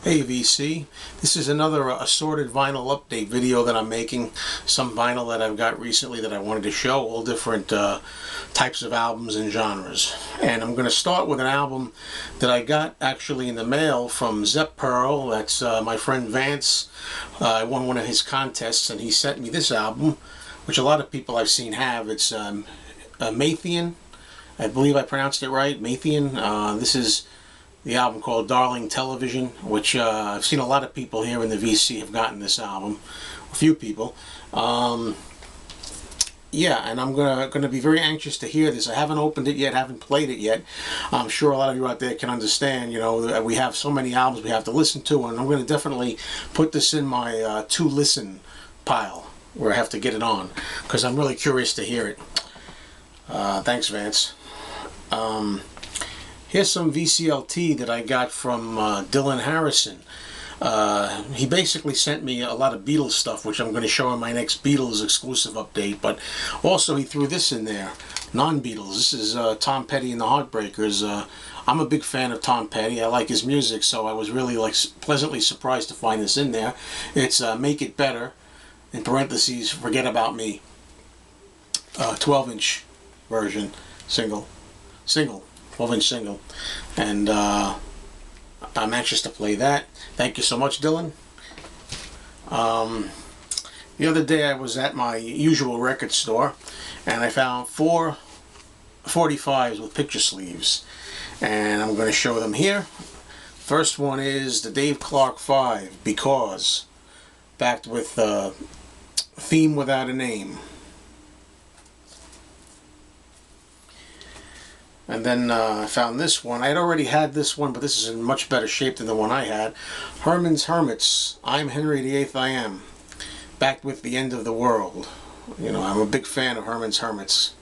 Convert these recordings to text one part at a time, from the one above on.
Hey VC, this is another assorted vinyl update video that I'm making. Some vinyl that I've got recently that I wanted to show, all different types of albums and genres. And I'm going to start with an album that I got actually in the mail from Zep Pearl. That's my friend Vance. I won one of his contests and he sent me this album, which a lot of people I've seen have. It's Mathian. I believe I pronounced it right, Mathian. This is the album called Darling Television, which I've seen a lot of people here in the VC have gotten this album, a few people. Yeah, and I'm gonna be very anxious to hear this. I haven't opened it yet, haven't played it yet. I'm sure a lot of you out there can understand, you know, we have so many albums we have to listen to, and I'm going to definitely put this in my to-listen pile, where I have to get it on, because I'm really curious to hear it. Thanks, Vance. Here's some VCLT that I got from Dylan Harrison. He basically sent me a lot of Beatles stuff, which I'm going to show in my next Beatles exclusive update, but also he threw this in there, non-Beatles. This is Tom Petty and the Heartbreakers. I'm a big fan of Tom Petty. I like his music, so I was really pleasantly surprised to find this in there. It's Make It Better, in parentheses, Forget About Me. 12-inch version, single, 12-inch single, and I'm anxious to play that. Thank you so much, Dylan. The other day I was at my usual record store and I found 4 45s with picture sleeves, and I'm going to show them here. First one is the Dave Clark 5, Because, backed with Theme Without a Name. And then I found this one. I had already had this one, but this is in much better shape than the one I had. Herman's Hermits, I'm Henry VIII I Am, backed with The End of the World. You know, I'm a big fan of Herman's Hermits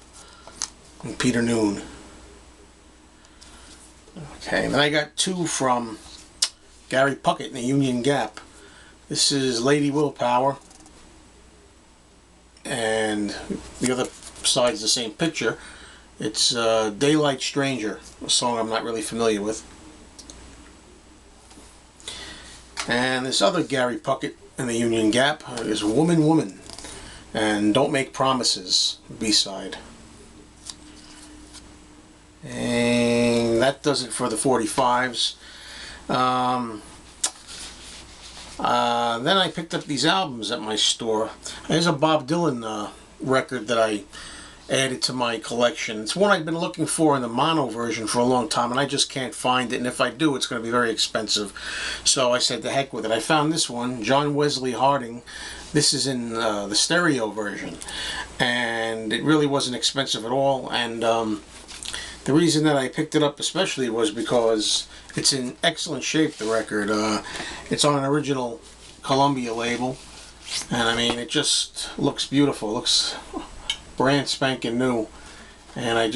and Peter Noon. Okay, and then I got 2 from Gary Puckett in the Union Gap. This is Lady Willpower, and the other side's the same picture. It's Daylight Stranger, a song I'm not really familiar with. And this other Gary Puckett in the Union Gap is Woman Woman and Don't Make Promises, B-side. And that does it for the 45s. Then I picked up these albums at my store. There's a Bob Dylan record that I added to my collection. It's one I've been looking for in the mono version for a long time, and I just can't find it, and if I do, it's going to be very expensive. So I said, the heck with it. I found this one, John Wesley Harding. This is in the stereo version, and it really wasn't expensive at all, and the reason that I picked it up especially was because it's in excellent shape, the record. It's on an original Columbia label, and I mean, it just looks beautiful. It looks brand spanking new, and I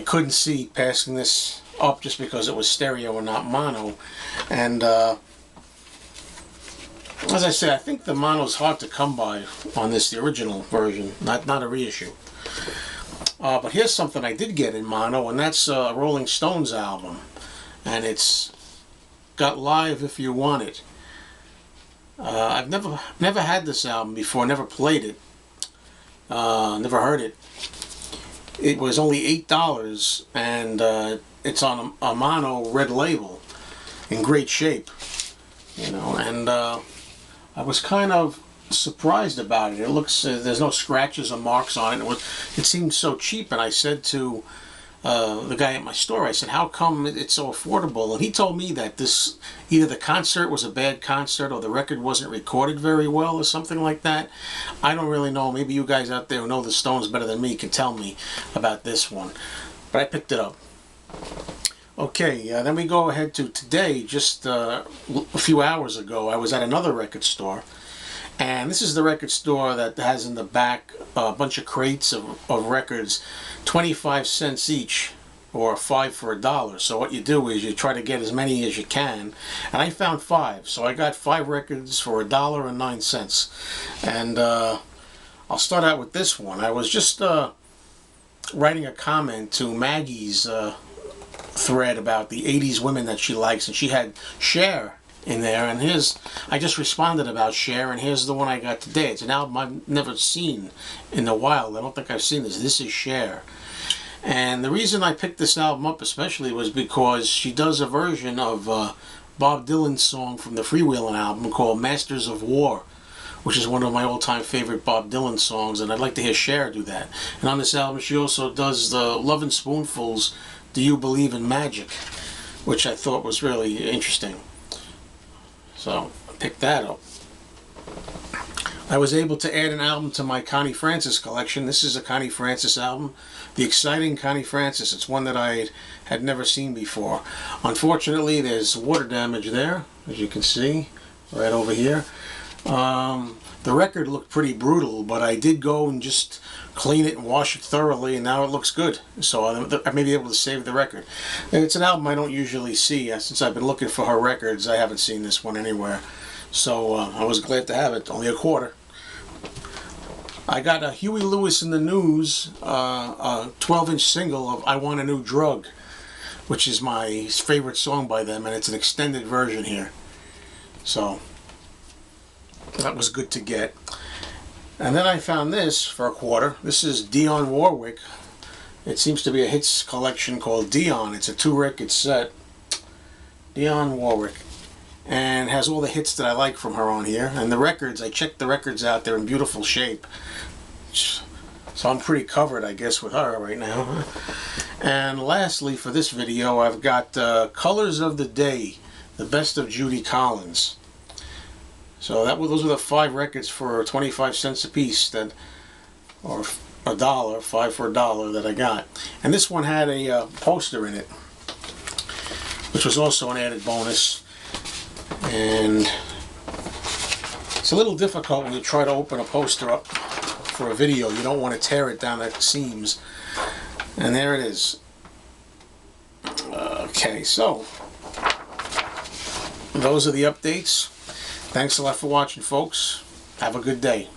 couldn't see passing this up just because it was stereo and not mono. And as I say, I think the mono's hard to come by on this, the original version, not a reissue. But here's something I did get in mono, and that's a Rolling Stones album, and it's got Live If You Want It. I've never had this album before, never played it. Never heard it. It was only $8, and it's on a mono red label, in great shape, you know. And I was kind of surprised about it. It looks there's no scratches or marks on it. It seemed so cheap, and I said to the guy at my store, I said, how come it's so affordable? And he told me that either the concert was a bad concert or the record wasn't recorded very well or something like that. I don't really know. Maybe you guys out there who know the Stones better than me can tell me about this one. But I picked it up. Okay, then we go ahead to today. Just a few hours ago, I was at another record store. And this is the record store that has in the back a bunch of crates of records, 25 cents each, or 5 for $1. So what you do is you try to get as many as you can. And I found 5, so I got 5 records for $1.09. And I'll start out with this one. I was just writing a comment to Maggie's thread about the 80s women that she likes, and she had Cher in there, and I just responded about Cher, and here's the one I got today. It's an album I've never seen in a while. I don't think I've seen this. This is Cher. And the reason I picked this album up especially was because she does a version of Bob Dylan's song from the Freewheelin' album called Masters of War, which is one of my all-time favorite Bob Dylan songs, and I'd like to hear Cher do that. And on this album she also does the Lovin' Spoonful's Do You Believe in Magic, which I thought was really interesting. So I picked that up. I was able to add an album to my Connie Francis collection. This is a Connie Francis album, The Exciting Connie Francis. It's one that I had never seen before. Unfortunately, there's water damage there, as you can see, right over here. The record looked pretty brutal, but I did go and just clean it and wash it thoroughly, and now it looks good. So I may be able to save the record. And it's an album I don't usually see. Since I've been looking for her records, I haven't seen this one anywhere. So I was glad to have it. Only a quarter. I got a Huey Lewis in the News, a 12-inch single of I Want a New Drug, which is my favorite song by them, and it's an extended version here. So that was good to get. And then I found this for a quarter. This is Dionne Warwick. It seems to be a hits collection called Dion. It's a 2-record set. Dionne Warwick. And has all the hits that I like from her on here. And the records, I checked the records out. They're in beautiful shape. So I'm pretty covered, I guess, with her right now. And lastly, for this video, I've got Colors of the Day, the best of Judy Collins. So those were the 5 records for 25 cents a piece, or $1, 5 for $1 that I got. And this one had a poster in it, which was also an added bonus. And it's a little difficult when you try to open a poster up for a video. You don't want to tear it down at the seams. And there it is. Okay, so those are the updates. Thanks a lot for watching, folks. Have a good day.